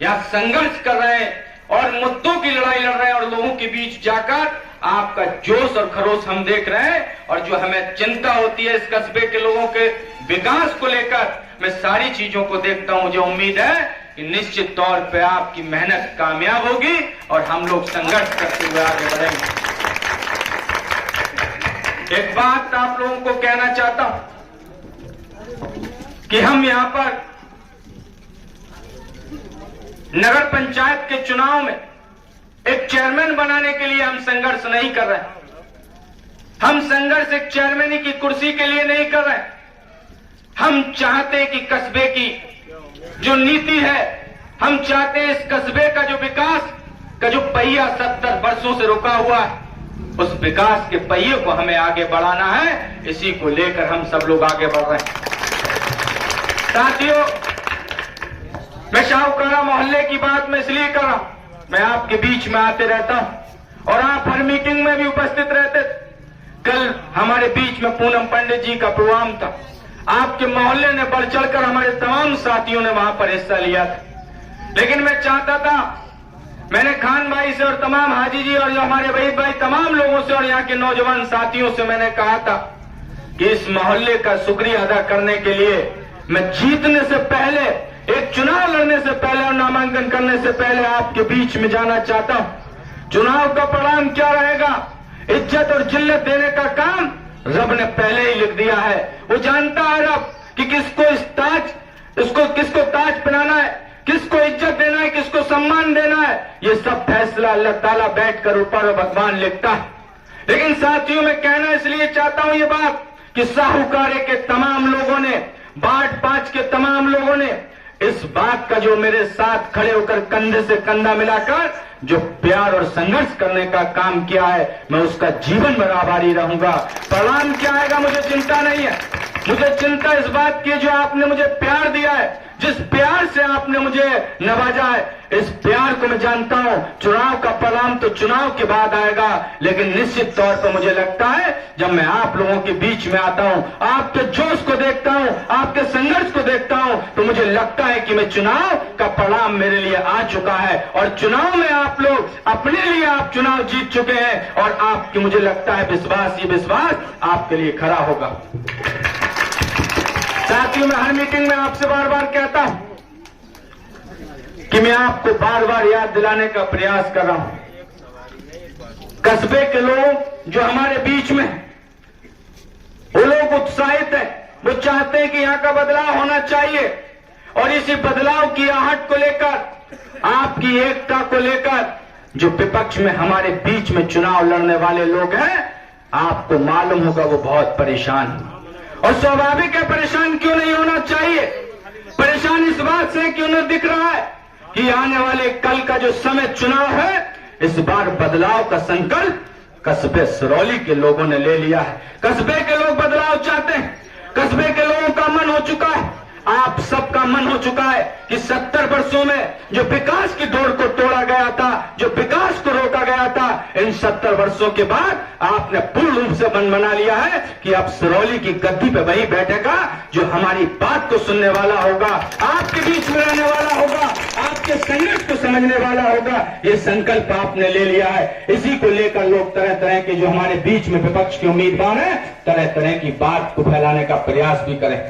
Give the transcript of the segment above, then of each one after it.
यहाँ संघर्ष कर रहे हैं और मुद्दों की लड़ाई लड़ रहे हैं और लोगों के बीच जाकर आपका जोश और खरोश हम देख रहे हैं। और जो हमें चिंता होती है इस कस्बे के लोगों के विकास को लेकर, मैं सारी चीजों को देखता हूं। मुझे उम्मीद है कि निश्चित तौर पे आपकी मेहनत कामयाब होगी और हम लोग संघर्ष करते हुए आगे बढ़ेंगे। एक बात आप लोगों को कहना चाहता हूं कि हम यहां पर नगर पंचायत के चुनाव में एक चेयरमैन बनाने के लिए हम संघर्ष नहीं कर रहे। हम संघर्ष एक चेयरमैन की कुर्सी के लिए नहीं कर रहे। हम चाहते कि कस्बे की जो नीति है, हम चाहते हैं इस कस्बे का जो विकास का जो पहिया 70 वर्षों से रुका हुआ है, उस विकास के पहिए को हमें आगे बढ़ाना है। इसी को लेकर हम सब लोग आगे बढ़ रहे हैं। साथियों, मैं शाहूकारा मोहल्ले की बात में इसलिए कर रहा हूं, मैं आपके बीच में आते रहता हूं और आप हर मीटिंग में भी उपस्थित रहते थे। कल हमारे बीच में पूनम पंडित जी का प्रोग्राम था। आपके मोहल्ले ने बढ़ चढ़कर हमारे तमाम साथियों ने वहां पर हिस्सा लिया था। लेकिन मैं चाहता था, मैंने खान भाई से और तमाम हाजी जी और जो हमारे भाई तमाम लोगों से और यहाँ के नौजवान साथियों से मैंने कहा था कि इस मोहल्ले का शुक्रिया अदा करने के लिए मैं जीतने से पहले, एक चुनाव लड़ने से पहले और नामांकन करने से पहले आपके बीच में जाना चाहता हूं। चुनाव का परिणाम क्या रहेगा, इज्जत और जिल्लत देने का काम रब ने पहले ही लिख दिया है। वो जानता है रब कि किसको ताज पहनाना है, किसको इज्जत देना है, किसको सम्मान देना है। ये सब फैसला अल्लाह ताला बैठकर ऊपर भगवान लिखता है। लेकिन साथियों, मैं कहना इसलिए चाहता हूं ये बात कि साहूकारे के तमाम लोगों ने, वार्ड 5 के तमाम लोगों ने इस बात का जो मेरे साथ खड़े होकर कंधे से कंधा मिलाकर जो प्यार और संघर्ष करने का काम किया है, मैं उसका जीवन भर आभारी रहूंगा। परिणाम क्या आएगा मुझे चिंता नहीं है। मुझे चिंता इस बात की जो आपने मुझे प्यार दिया है, जिस प्यार से आपने मुझे नवाजा है, इस प्यार को मैं जानता हूं। चुनाव का परिणाम तो चुनाव के बाद आएगा, लेकिन निश्चित तौर पर मुझे लगता है जब मैं आप लोगों के बीच में आता हूं, आपके जोश को देखता हूं, आपके संघर्ष को देखता हूं, तो मुझे लगता है कि मैं चुनाव का परिणाम मेरे लिए आ चुका है और चुनाव में आप लोग अपने लिए आप चुनाव जीत चुके हैं और आपकी मुझे लगता है ये विश्वास आपके लिए खरा होगा। साथियों, मैं हर मीटिंग में आपसे बार बार कहता हूं कि मैं आपको बार बार याद दिलाने का प्रयास कर रहा हूं। कस्बे के लोग जो हमारे बीच में, वो लोग उत्साहित हैं, वो चाहते हैं कि यहां का बदलाव होना चाहिए और इसी बदलाव की आहट को लेकर, आपकी एकता को लेकर जो विपक्ष में हमारे बीच में चुनाव लड़ने वाले लोग हैं, आपको मालूम होगा वो बहुत परेशान हैं। और स्वाभाविक है, परेशान क्यों नहीं होना चाहिए। परेशान इस बात से कि उन्हें दिख रहा है कि आने वाले कल का जो समय चुनाव है, इस बार बदलाव का संकल्प कस्बे सिरौली के लोगों ने ले लिया है। कस्बे के लोग बदलाव चाहते हैं। कस्बे के लोगों का मन हो चुका है, आप सबका मन हो चुका है कि 70 वर्षों में जो विकास की दौड़ को तोड़ा गया था, जो विकास को रोका गया था, इन 70 वर्षों के बाद आपने पूर्ण रूप से मन बना लिया है कि अब सिरौली की गद्दी पे वही बैठेगा जो हमारी बात को सुनने वाला होगा, आपके बीच में रहने वाला होगा, आपके संघर्ष को समझने वाला होगा। ये संकल्प आपने ले लिया है। इसी को लेकर लोग तरह तरह के जो हमारे बीच में विपक्ष के उम्मीदवार हैं, तरह तरह की बात को फैलाने का प्रयास भी करें।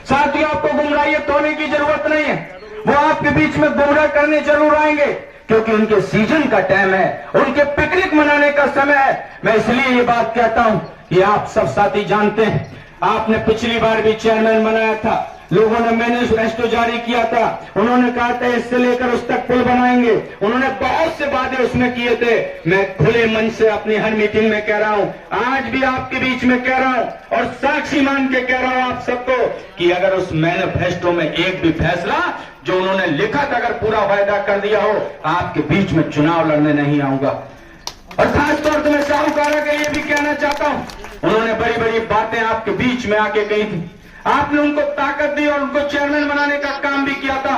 साथियों, आपको गुमराहियत होने की जरूरत नहीं है। वो आपके बीच में गुमराह करने जरूर आएंगे क्योंकि उनके सीजन का टाइम है, उनके पिकनिक मनाने का समय है। मैं इसलिए ये बात कहता हूं कि आप सब साथी जानते हैं, आपने पिछली बार भी चेयरमैन बनाया था, लोगों ने मैनिफेस्टो जारी किया था, उन्होंने कहा था इससे लेकर उस तक पुल बनाएंगे, उन्होंने बहुत से वादे उसमें किए थे। मैं खुले मन से अपनी हर मीटिंग में कह रहा हूं, आज भी आपके बीच में कह रहा हूं और साक्षी मान के कह रहा हूं आप सबको कि अगर उस मैनिफेस्टो में एक भी फैसला जो उन्होंने लिखा था अगर पूरा वायदा कर दिया हो, आपके बीच में चुनाव लड़ने नहीं आऊंगा। और खासतौर से मैं साहूकारा के लिए भी कहना चाहता हूं, उन्होंने बड़ी बड़ी बातें आपके बीच में आके कही थी, आपने उनको ताकत दी और उनको चेयरमैन बनाने का काम भी किया था।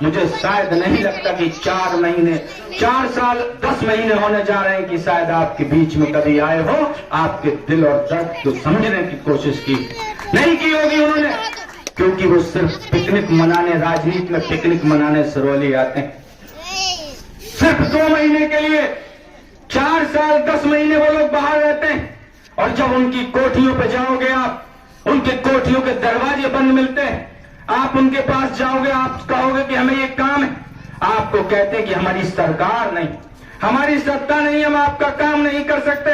मुझे शायद नहीं लगता कि 4 महीने, 4 साल 10 महीने होने जा रहे हैं कि शायद आपके बीच में कभी आए हो, आपके दिल और दर्द को समझने की कोशिश की। नहीं की होगी उन्होंने, क्योंकि वो सिर्फ पिकनिक मनाने, राजनीति में पिकनिक मनाने सिरौली आते हैं। सिर्फ 2 महीने के लिए 4 साल 10 महीने वो लोग बाहर रहते हैं, और जब उनकी कोठियों पे जाओगे आप, उनके कोठियों के दरवाजे बंद मिलते हैं, आप उनके पास जाओगे, आप कहोगे कि हमें ये काम है, आपको कहते हैं कि हमारी सरकार नहीं, हमारी सत्ता नहीं, हम आपका काम नहीं कर सकते।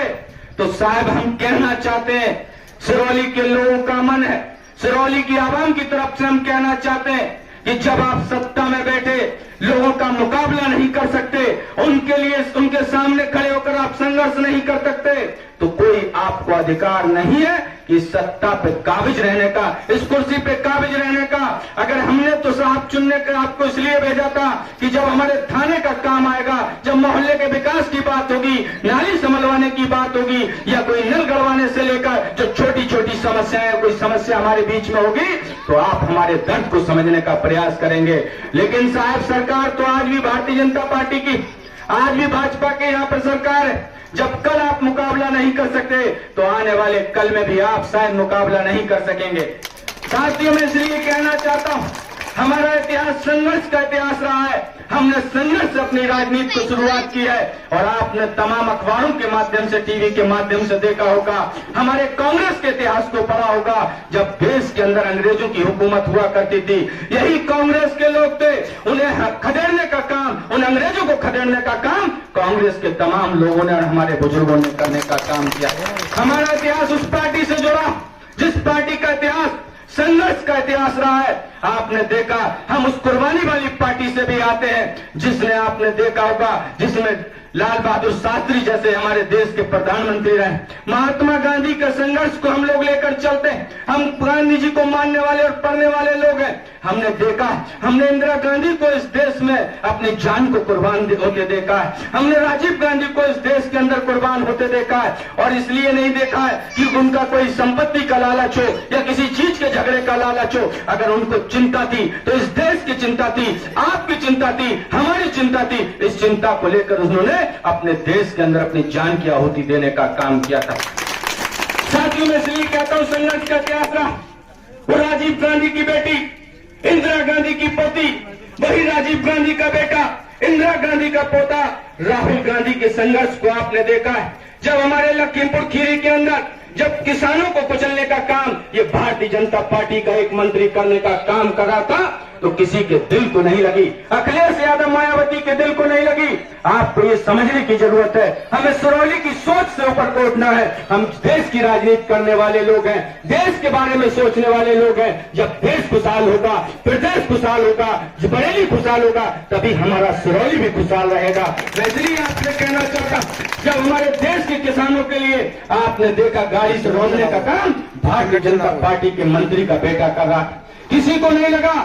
तो साहब हम कहना चाहते हैं, सिरौली के लोगों का मन है, सिरौली की आवाम की तरफ से हम कहना चाहते हैं कि जब आप सत्ता में बैठे लोगों का मुकाबला नहीं कर सकते, उनके लिए उनके सामने खड़े होकर आप संघर्ष नहीं कर सकते, तो कोई आपको अधिकार नहीं है कि सत्ता पे काबिज रहने का, इस कुर्सी पे काबिज रहने का। अगर हमने तो साहब चुनने का आपको इसलिए भेजा था कि जब हमारे थाने का काम आएगा, जब मोहल्ले के विकास की बात होगी, नाली संभलवाने की बात होगी, या कोई नल गड़वाने से लेकर जो छोटी छोटी समस्याएं, कोई समस्या हमारे बीच में होगी, तो आप हमारे दर्द को समझने का प्रयास करेंगे। लेकिन साहब सरकार तो आज भी भारतीय जनता पार्टी की, आज भी भाजपा के यहाँ पर सरकार है। जब कल आप मुकाबला नहीं कर सकते, तो आने वाले कल में भी आप शायद मुकाबला नहीं कर सकेंगे। साथियों, मैं इसलिए कहना चाहता हूं, हमारा इतिहास संघर्ष का इतिहास रहा है, हमने संघर्ष से अपनी राजनीति को शुरुआत की है, और आपने तमाम अखबारों के माध्यम से, टीवी के माध्यम से देखा होगा, हमारे कांग्रेस के इतिहास को पढ़ा होगा। जब देश के अंदर अंग्रेजों की हुकूमत हुआ करती थी, यही कांग्रेस के लोग थे, उन्हें खदेड़ने का काम, उन अंग्रेजों को खदेड़ने का काम कांग्रेस के तमाम लोगों ने और हमारे बुजुर्गों ने करने का काम किया। हमारा इतिहास उस पार्टी से जुड़ा जिस पार्टी का इतिहास संघर्ष का इतिहास रहा है। आपने देखा, हम उस कुर्बानी वाली पार्टी से भी आते हैं, जिसने आपने देखा होगा, जिसमें लाल बहादुर शास्त्री जैसे हमारे देश के प्रधानमंत्री रहे। महात्मा गांधी के संघर्ष को हम लोग लेकर चलते हैं, हम गांधी जी को मानने वाले और पढ़ने वाले लोग हैं। हमने देखा, हमने इंदिरा गांधी को इस देश में अपनी जान को कुर्बान होते देखा है, हमने राजीव गांधी को इस देश के अंदर कुर्बान होते देखा है, और इसलिए नहीं देखा है कि उनका कोई संपत्ति का लालच हो या किसी चीज के झगड़े का लालच हो। अगर उनको चिंता थी तो इस देश की चिंता थी, आपकी चिंता थी, हमारी चिंता थी। इस चिंता को लेकर उन्होंने अपने देश के अंदर अपनी जान की आहुति देने का काम किया था। साथियों, मैं इसलिए कहता हूं, संघर्ष का इतिहास रहा। वो राजीव गांधी की बेटी, इंदिरा गांधी की पोती, वही राजीव गांधी का बेटा, इंदिरा गांधी का पोता राहुल गांधी के संघर्ष को आपने देखा है। जब हमारे लखीमपुर खीरी के अंदर जब किसानों को कुचलने का काम ये भारतीय जनता पार्टी का एक मंत्री करने का काम कर रहा था, तो किसी के दिल को नहीं लगी, अखिलेश यादव मायावती के दिल को नहीं लगी। आपको ये समझने की जरूरत है, हमें सिरौली की सोच से ऊपर को उठना है। हम देश की राजनीति करने वाले लोग हैं, देश के बारे में सोचने वाले लोग हैं। जब देश खुशहाल होगा, प्रदेश खुशहाल होगा, बरेली खुशहाल होगा, तभी हमारा सिरौली भी खुशहाल रहेगा। इसलिए आपसे कहना चाहता, जब हमारे देश के किसानों के लिए आपने देखा गाड़ी से रोकने का काम भारतीय जनता पार्टी के मंत्री का बेटा कर रहा, किसी को नहीं लगा।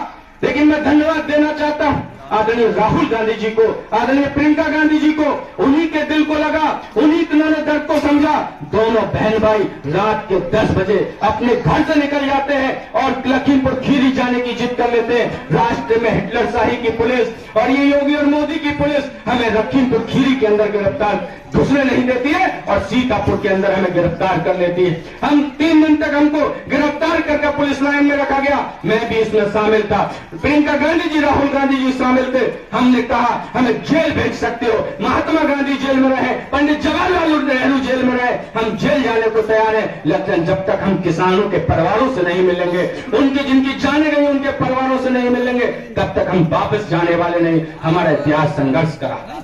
लेकिन मैं धन्यवाद देना चाहता हूं आदरणीय राहुल गांधी जी को, आदरणीय प्रियंका गांधी जी को। उन्हीं के दिल को लगा, उन्हीं ने दर्द को समझा। दोनों बहन भाई रात के 10 बजे अपने घर से निकल जाते हैं और लखीमपुर खीरी जाने की जिद कर लेते हैं। रास्ते में हिटलर शाही की पुलिस और ये योगी और मोदी की पुलिस हमें लखीमपुर खीरी के अंदर गिरफ्तार घुसने नहीं देती है और सीतापुर के अंदर हमें गिरफ्तार कर लेती है। हम 3 दिन तक हमको गिरफ्तार करके पुलिस लाइन में रखा गया, मैं भी इसमें शामिल था, प्रियंका गांधी जी, राहुल गांधी जी शामिल थे। हमने कहा हमें जेल भेज सकते हो, महात्मा गांधी जेल में रहे, पंडित जवाहरलाल नेहरू जेल में रहे, हम जेल जाने को तैयार हैं। लेकिन जब तक हम किसानों के परिवारों से नहीं मिलेंगे, उनकी जिनकी जाने गई उनके परिवारों से नहीं मिलेंगे, तब तक हम वापस जाने वाले नहीं। हमारा इतिहास संघर्ष करा।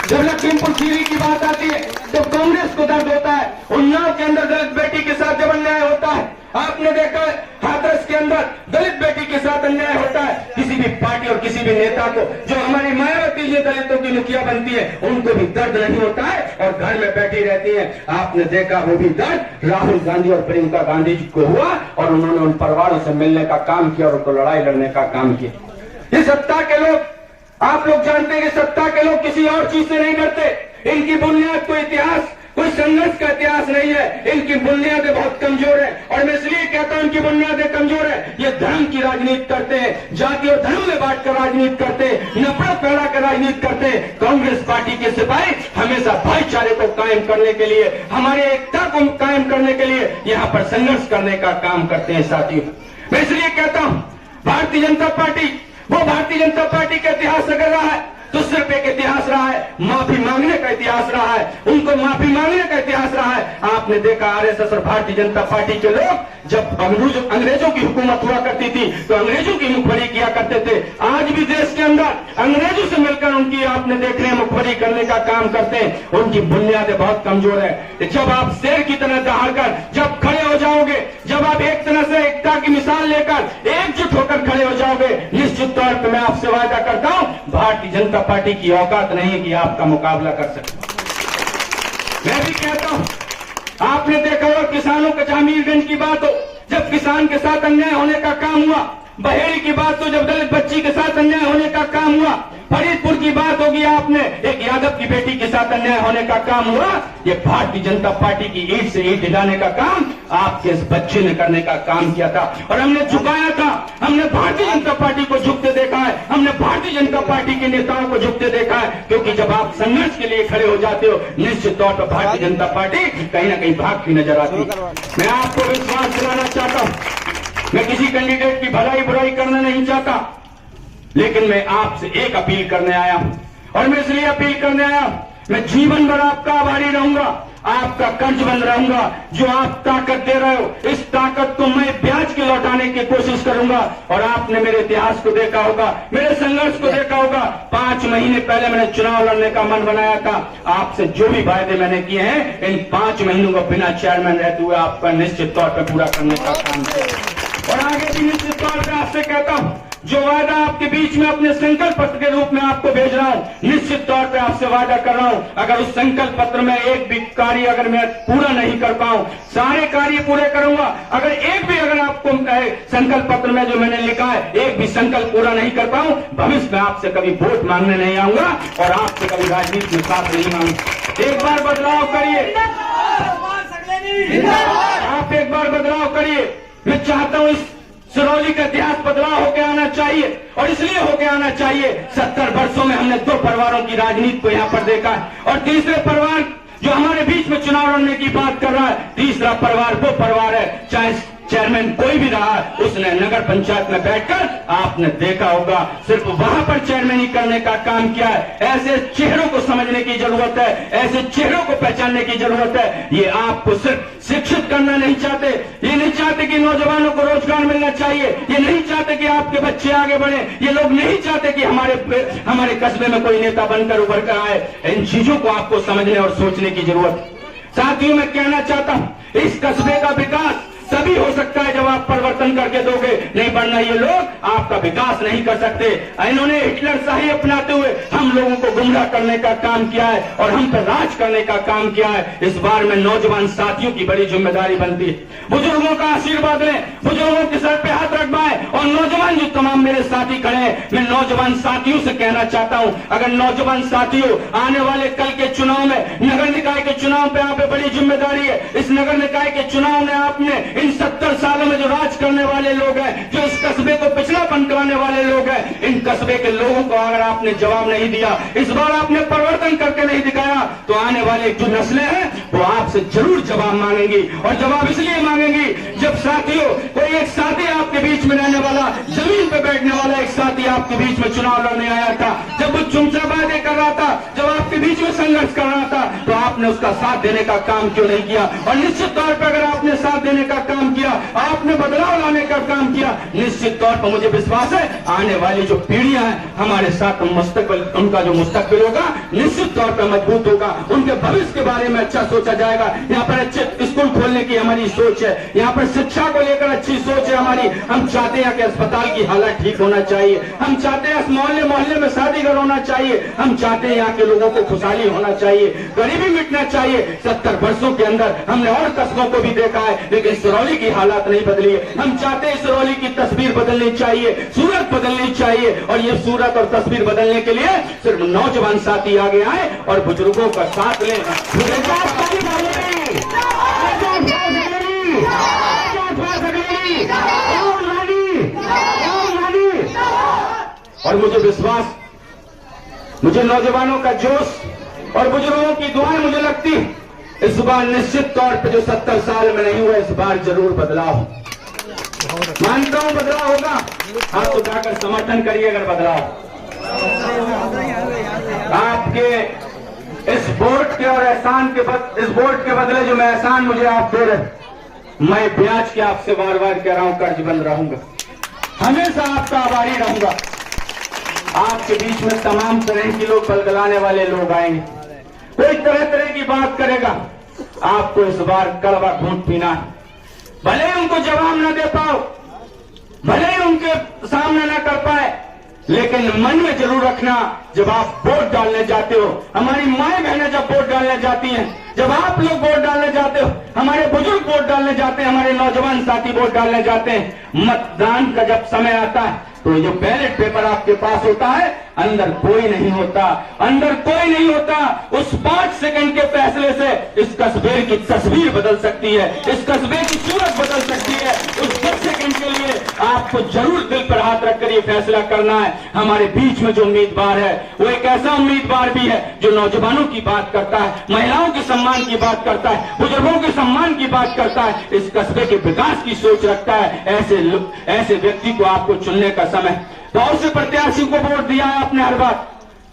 जब लखीमपुर खीरी की बात आती है तो कांग्रेस को दर्द होता है। उन्नाव के अंदर दलित बेटी के साथ जब अन्याय होता है, आपने देखा है हाथरस के अंदर दलित बेटी के साथ अन्याय होता है। किसी भी पार्टी और किसी भी नेता को, जो हमारी मायावती जी दलितों की मुखिया बनती है, उनको भी दर्द नहीं होता है और घर में बैठी रहती है। आपने देखा वो भी दर्द राहुल गांधी और प्रियंका गांधी जी को हुआ और उन्होंने उन परिवारों से मिलने का काम किया और उनको लड़ाई लड़ने का काम किया। ये सत्ता के लोग, आप लोग जानते हैं कि सत्ता के लोग किसी और चीज से नहीं डरते। इनकी बुनियाद कोई इतिहास, कोई संघर्ष का इतिहास नहीं है। इनकी बुनियादें बहुत कमजोर है और मैं इसलिए कहता हूं इनकी बुनियादें कमजोर है। ये धर्म की राजनीति करते हैं, जाति और धर्म में बांट कर राजनीति करते हैं, नफरत फैला कर राजनीति करते हैं। कांग्रेस पार्टी के सिपाही हमेशा भाईचारे को कायम करने के लिए, हमारे एकता को कायम करने के लिए यहाँ पर संघर्ष करने का काम करते हैं साथियों। मैं इसलिए कहता हूं भारतीय जनता पार्टी वो भारतीय जनता पार्टी का इतिहास अगर रहा है तो सिर्फ एक इतिहास रहा है, माफी मांगने का इतिहास रहा है, उनको माफी मांगने का इतिहास रहा है। आपने देखा आरएसएस और भारतीय जनता पार्टी के लोग जब अंग्रेजों की हुकूमत हुआ करती थी तो अंग्रेजों की मुखबरी किया करते थे। आज भी देश के अंदर अंग्रेजों से मिलकर उनकी आपने देख रहे हैं मुखबरी करने का काम करते हैं। उनकी बुनियादें बहुत कमजोर है। जब आप शेर की तरह दहाड़कर जब खड़े हो जाओगे, जब आप एक तरह से एकता की मिसाल लेकर एकजुट होकर खड़े हो जाओगे, निश्चित तौर पर मैं आपसे वादा करता हूं भारतीय जनता पार्टी की औकात नहीं है कि आपका मुकाबला कर सके। मैं भी कहता हूं आपने देखा होगा किसानों का जमीरगंज की बात हो, जब किसान के साथ अन्याय होने का काम हुआ, बहेड़ी की बात हो, जब दलित बच्ची के साथ अन्याय होने का काम हुआ, फरीदपुर की बात होगी, आपने एक यादव की बेटी के साथ अन्याय होने का काम हुआ। ये भारतीय जनता पार्टी की ईंट से ईंट हिलाने का काम आपके इस बच्चे ने करने का काम किया था और हमने झुकाया था। हमने भारतीय जनता पार्टी को झुकते देखा है, हमने भारतीय जनता पार्टी के नेताओं को झुकते देखा है, क्योंकि जब आप संघर्ष के लिए खड़े हो जाते हो निश्चित तौर पर भारतीय जनता पार्टी कहीं ना कहीं भागती नजर आती है। मैं आपको विश्वास दिलाना चाहता हूं, मैं किसी कैंडिडेट की भलाई बुराई करना नहीं चाहता, लेकिन मैं आपसे एक अपील करने आया हूं और मैं इसलिए अपील करने आया हूं, मैं जीवन भर आपका आभारी रहूंगा, आपका कर्जबंद रहूंगा। जो आप ताकत दे रहे हो इस ताकत को मैं ब्याज के लौटाने की कोशिश करूंगा। और आपने मेरे इतिहास को देखा होगा, मेरे संघर्ष को देखा होगा। 5 महीने पहले मैंने चुनाव लड़ने का मन बनाया था। आपसे जो भी वायदे मैंने किए हैं इन 5 महीनों को बिना चेयरमैन रहते हुए आपका निश्चित तौर पर पूरा करने का काम किया और आगे भी निश्चित तौर पर आपसे कहता हूं जो वादा आपके बीच में अपने संकल्प पत्र के रूप में आपको भेज रहा हूं, निश्चित तौर पे आपसे वादा कर रहा हूं अगर उस संकल्प पत्र में एक भी कार्य अगर मैं पूरा नहीं कर पाऊं, सारे कार्य पूरे करूंगा। अगर एक भी अगर आपको संकल्प पत्र में जो मैंने लिखा है एक भी संकल्प पूरा नहीं कर पाऊं, भविष्य में आपसे कभी वोट मांगने नहीं आऊंगा और आपसे कभी राजनीति में साथ नहीं मांगूंगा। एक बार बदलाव करिए, आप एक बार बदलाव करिए। मैं चाहता हूं इस सिरौली का इतिहास बदलाव होकर आना चाहिए और इसलिए होकर आना चाहिए 70 वर्षों में हमने 2 परिवारों की राजनीति को यहाँ पर देखा है और तीसरे परिवार जो हमारे बीच में चुनाव लड़ने की बात कर रहा है, तीसरा परिवार वो परिवार है, चाहे चेयरमैन कोई भी रहा उसने नगर पंचायत में बैठकर आपने देखा होगा सिर्फ वहां पर चेयरमैन ही करने का काम किया है। ऐसे चेहरों को समझने की जरूरत है, ऐसे चेहरों को पहचानने की जरूरत है। ये आपको सिर्फ शिक्षित करना नहीं चाहते, ये नहीं चाहते कि नौजवानों को रोजगार मिलना चाहिए, ये नहीं चाहते कि आपके बच्चे आगे बढ़े, ये लोग नहीं चाहते कि हमारे कस्बे में कोई नेता बनकर उभर कर आए। इन चीजों को आपको समझने और सोचने की जरूरत है। साथियों मैं कहना चाहता हूं इस कस्बे का विकास तभी हो सकता है जब आप परिवर्तन करके दोगे, नहीं वरना ये लोग आपका विकास नहीं कर सकते। इन्होंने हिटलर शाही अपनाते हुए हम लोगों को गुमराह करने का काम किया है और हम पर राज करने का काम किया है। इस बार में नौजवान साथियों की बड़ी जिम्मेदारी बनती है। बुजुर्गों का आशीर्वाद लें, बुजुर्गों के सर पे हाथ रखवाएं और नौजवान जो तमाम मेरे साथी खड़े हैं, मैं नौजवान साथियों से कहना चाहता हूं अगर नौजवान साथियों आने वाले कल के चुनाव में नगर निकाय के चुनाव पे आप बड़ी जिम्मेदारी है। इस नगर निकाय के चुनाव में आपने इन 70 सालों में जो राज करने वाले लोग हैं, जो इस कस्बे को पिछड़ा बनवाने वाले लोग हैं, इन कस्बे के लोगों को अगर आपने जवाब नहीं दिया, इस बार आपने परिवर्तन करके नहीं दिखाया, तो आने वाले जो नस्लें हैं वो आपसे जरूर जवाब मांगेंगी। और जवाब इसलिए मांगेंगी जब साथियों कोई एक साथी आपके बीच में रहने वाला, जमीन पे बैठने वाला एक साथी आपके बीच में चुनाव लड़ने आया था, जब वो चुमचा वादे कर रहा था, जब आपके बीच में संघर्ष कर रहा था, तो आपने उसका साथ देने का काम क्यों नहीं किया? और निश्चित तौर पर अगर आपने साथ देने का काम किया, आपने बदलाव लाने का काम किया, निश्चित तौर पर मुझे विश्वास है आने वाली जो पीढ़ियां हैं हमारे साथ मुस्तकबिल, उनका जो मुस्तकबिल होगा निश्चित तौर पर मजबूत होगा, उनके भविष्य के बारे में अच्छा सोचा जाएगा। यहाँ पर अच्छे स्कूल खोलने की हमारी सोच है, यहाँ पर शिक्षा को लेकर अच्छी सोच है। हमारी। हम चाहते हैं कि अस्पताल की हालत ठीक होना चाहिए, हम चाहते हैं मोहल्ले मोहल्ले में शादी घर होना चाहिए, हम चाहते हैं यहाँ के लोगों को खुशहाली होना चाहिए, गरीबी मिटना चाहिए। 70 वर्षों के अंदर हमने और कस्बों को भी देखा है, लेकिन सिरौली की हालत नहीं बदली है। हम चाहते हैं सिरौली की तस्वीर बदलनी चाहिए, सूरत बदलनी चाहिए, और ये सूरत और तस्वीर बदलने के लिए सिर्फ नौजवान साथी आगे आए और बुजुर्गों का साथ लें। और मुझे विश्वास, मुझे नौजवानों का जोश और बुजुर्गों की दुआएं मुझे लगती इस बार निश्चित तौर पे जो 70 साल में नहीं हुआ, इस बार जरूर बदलाव, मानता हूं बदलाव होगा। हाथ उठाकर समर्थन करिए अगर बदलाव आपके इस वोट के और एहसान के इस वोट के बदले जो मैं एहसान मुझे आप दे रहे, मैं ब्याज के आपसे बार बार कह रहा हूं, कर्ज बंद रहूंगा, हमेशा आपका आभारी रहूंगा। आपके बीच में तमाम तरह के लोग बलगलाने वाले लोग आएंगे, कोई तरह तरह की बात करेगा, आपको इस बार कड़वा घूंट पीना है। भले ही उनको जवाब न दे पाओ, भले ही उनके सामने न कर पाए, लेकिन मन में जरूर रखना, जब आप वोट डालने जाते हो, हमारी माएं बहनें जब वोट डालने जाती हैं, जब आप लोग वोट डालने जाते हो, हमारे बुजुर्ग वोट डालने जाते हैं, हमारे नौजवान साथी वोट डालने जाते हैं, मतदान का जब समय आता है तो जो बैलेट पेपर आपके पास होता है, अंदर कोई नहीं होता, अंदर कोई नहीं होता। उस 5 सेकंड के फैसले से इस कस्बे की तस्वीर बदल सकती है, इस कस्बे की सूरत बदल सकती है। उस 10 सेकंड के लिए आपको जरूर दिल पर हाथ रखकर ये फैसला करना है। हमारे बीच में जो उम्मीदवार है वो एक ऐसा उम्मीदवार भी है जो नौजवानों की बात करता है, महिलाओं के सम्मान की बात करता है, बुजुर्गों के सम्मान की बात करता है, इस कस्बे के विकास की सोच रखता है। ऐसे व्यक्ति को आपको चुनने का समय। बहुत से प्रत्याशी को वोट दिया है आपने हर बार,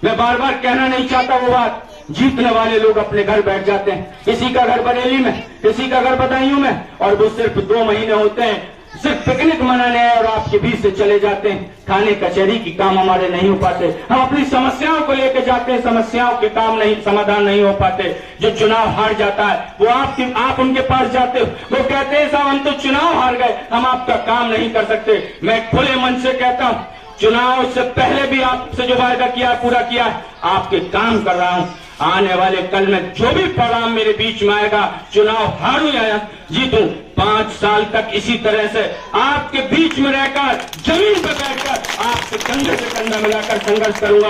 मैं बार बार कहना नहीं चाहता वो बात। जीतने वाले लोग अपने घर बैठ जाते हैं, किसी का घर बरेली में, किसी का घर बदायूं में, और वो सिर्फ 2 महीने होते हैं सिर्फ पिकनिक मनाने आए और आपके बीच से चले जाते हैं। थाने कचहरी की काम हमारे नहीं हो पाते, हम अपनी समस्याओं को लेकर जाते हैं, समस्याओं के काम नहीं, समाधान नहीं हो पाते। जो चुनाव हार जाता है वो आप उनके पास जाते हो, वो कहते हैं साहब हम तो चुनाव हार गए, हम आपका काम नहीं कर सकते। मैं खुले मन से कहता हूं, चुनाव से पहले भी आपसे जो वायदा किया पूरा किया, आपके काम कर रहा हूं। आने वाले कल में जो भी परिणाम मेरे बीच में आएगा, चुनाव हारूं या जीतूं, 5 साल तक इसी तरह से आपके बीच में रहकर, जमीन पर बैठकर आपके कंधे से कंधा मिलाकर संघर्ष करूंगा।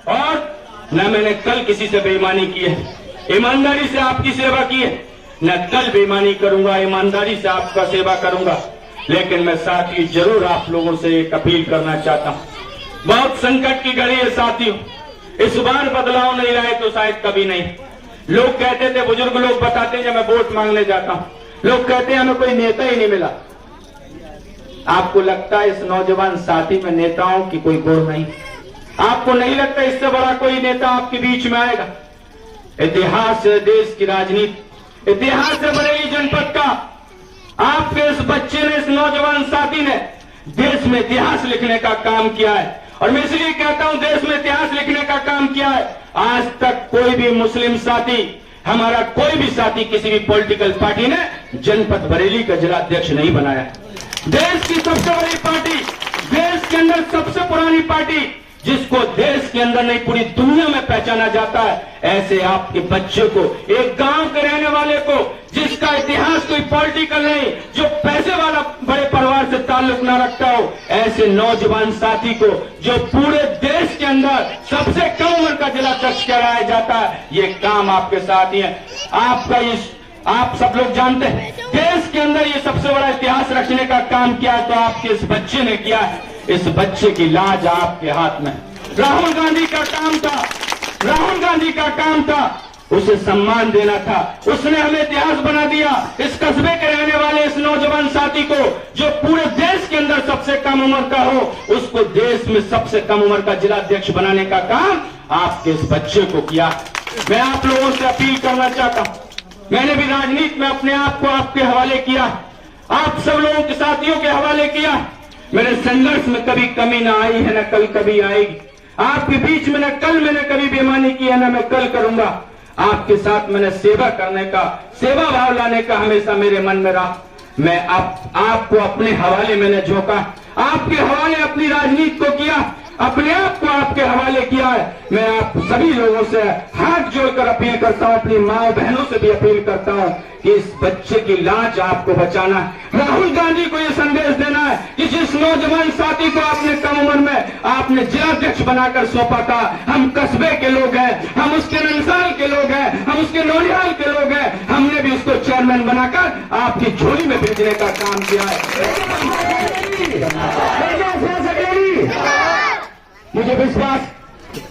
और न मैंने कल किसी से बेईमानी की है, ईमानदारी से आपकी सेवा की है, न कल बेईमानी करूंगा, ईमानदारी से आपका सेवा करूंगा। लेकिन मैं साथी जरूर आप लोगों से एक अपील करना चाहता हूं, बहुत संकट की घड़ी है साथियों, इस बार बदलाव नहीं रहे तो शायद कभी नहीं। लोग कहते थे, बुजुर्ग लोग बताते हैं, जब मैं वोट मांगने जाता हूं, लोग कहते हैं हमें कोई नेता ही नहीं मिला। आपको लगता है इस नौजवान साथी में नेताओं की कोई गोर नहीं? आपको नहीं लगता इससे बड़ा कोई नेता आपके बीच में आएगा? इतिहास है देश की राजनीति, इतिहास है बरेली जनपद का। आपके इस बच्चे ने, इस नौजवान साथी ने देश में इतिहास लिखने का काम किया है, और मैं इसलिए कहता हूं देश में इतिहास लिखने का काम किया है। आज तक कोई भी मुस्लिम साथी, हमारा कोई भी साथी किसी भी पॉलिटिकल पार्टी ने जनपद बरेली का जिलाध्यक्ष नहीं बनाया। देश की सबसे बड़ी पार्टी, देश के अंदर सबसे पुरानी पार्टी, जिसको देश के अंदर नहीं पूरी दुनिया में पहचाना जाता है, ऐसे आपके बच्चे को, एक गांव के रहने वाले को, जिसका इतिहास कोई पॉलिटिकल नहीं, जो पैसे वाला बड़े परिवार से ताल्लुक न रखता हो, ऐसे नौजवान साथी को जो पूरे देश के अंदर सबसे कम उम्र का जिलाध्यक्ष कहलाया जाता है, ये काम आपके साथ ही है। आप सब लोग जानते हैं देश के अंदर ये सबसे बड़ा इतिहास रचने का काम किया तो आपके इस बच्चे ने किया है। इस बच्चे की लाज आपके हाथ में। राहुल गांधी का काम था, राहुल गांधी का काम था उसे सम्मान देना था, उसने हमें इतिहास बना दिया। इस कस्बे के रहने वाले इस नौजवान साथी को, जो पूरे देश के अंदर सबसे कम उम्र का हो, उसको देश में सबसे कम उम्र का जिलाध्यक्ष बनाने का काम आपके इस बच्चे को किया। मैं आप लोगों से अपील करना चाहता हूं, मैंने भी राजनीति में अपने आप को आपके हवाले किया, आप सब लोगों के साथियों के हवाले किया। मेरे संघर्ष में कभी कमी ना आई है, न कल कभी आएगी। आपके बीच में न कल मैंने कभी बेईमानी की है, न मैं कल करूंगा। आपके साथ मैंने सेवा करने का, सेवा भाव लाने का हमेशा मेरे मन में रहा। मैं आपको अपने हवाले मैंने झोंका, आपके हवाले अपनी राजनीति को किया, अपने आप को आपके हवाले किया है। मैं आप सभी लोगों से हाथ जोड़कर अपील करता हूं, अपनी माँ बहनों से भी अपील करता हूं कि इस बच्चे की लाज आपको बचाना है। राहुल गांधी को यह संदेश देना है कि जिस नौजवान साथी को आपने कम उम्र में आपने जिलाध्यक्ष बनाकर सौंपा था, हम कस्बे के लोग हैं, हम उसके नंसाल के लोग हैं, हम उसके नौनिहाल के लोग हैं, हमने भी उसको चेयरमैन बनाकर आपकी झोली में भेजने का काम किया है। मुझे विश्वास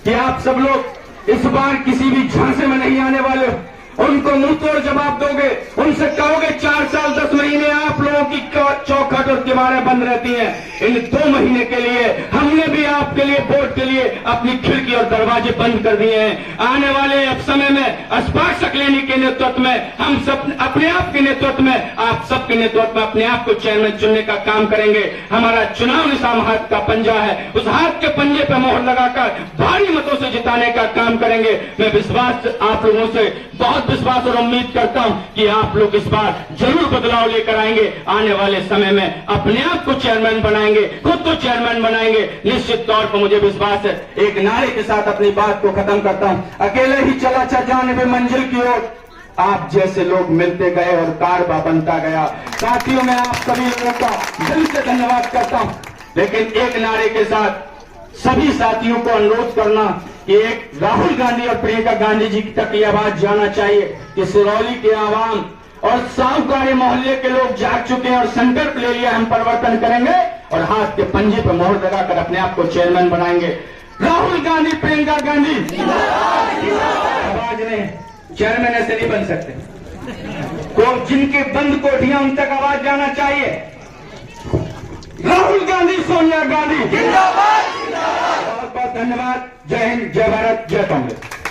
कि आप सब लोग इस बार किसी भी झांसे में नहीं आने वाले हो। उनको मुंह तोड़ जवाब दोगे, उनसे कहोगे 4 साल 10 महीने आप लोगों की चौखट और दीवारें बंद रहती हैं। इन 2 महीने के लिए हमने भी आपके लिए, वोट के लिए अपनी खिड़की और दरवाजे बंद कर दिए हैं। आने वाले अब समय में अस्पाक सकलेनी के नेतृत्व में हम सब अपने आप के नेतृत्व में, आप सबके नेतृत्व में अपने आप को चेयरमैन चुनने का काम करेंगे। हमारा चुनाव निशान हाथ का पंजा है, उस हाथ के पंजे पर मोहर लगाकर भारी मतों से जिताने का काम करेंगे। मैं विश्वास आप लोगों से बहुत विश्वास और उम्मीद करता हूं कि आप लोग इस बार जरूर बदलाव लेकर आएंगे। आने वाले समय में अपने आप को चेयरमैन बनाएंगे, खुद को चेयरमैन बनाएंगे, निश्चित तौर पर मुझे विश्वास है। एक नारे के साथ अपनी बात को खत्म करता हूं। अकेले ही चला जाने में मंजिल की ओर, आप जैसे लोग मिलते गए और कारवा बनता गया। साथियों, मैं आप सभी लोगों का दिल से धन्यवाद करता हूं, लेकिन एक नारे के साथ सभी साथियों को अनुरोध करना कि एक राहुल गांधी और प्रियंका गांधी जी तक ये आवाज जाना चाहिए कि सिरौली के आवाम और साहूकारी मोहल्ले के लोग जाग चुके हैं और संकल्प ले लिया, हम परिवर्तन करेंगे और हाथ के पंजे पर मोहर लगाकर अपने आप को चेयरमैन बनाएंगे। राहुल गांधी, प्रियंका गांधी, आवाज नहीं, चेयरमैन ऐसे नहीं बन सकते। को जिनके बंद कोठियां उन तक आवाज जाना चाहिए। राहुल गांधी, सोनिया गांधी, जिंदाबाद। बहुत बहुत धन्यवाद। जय हिंद, जय भारत, जय कांग्रेस।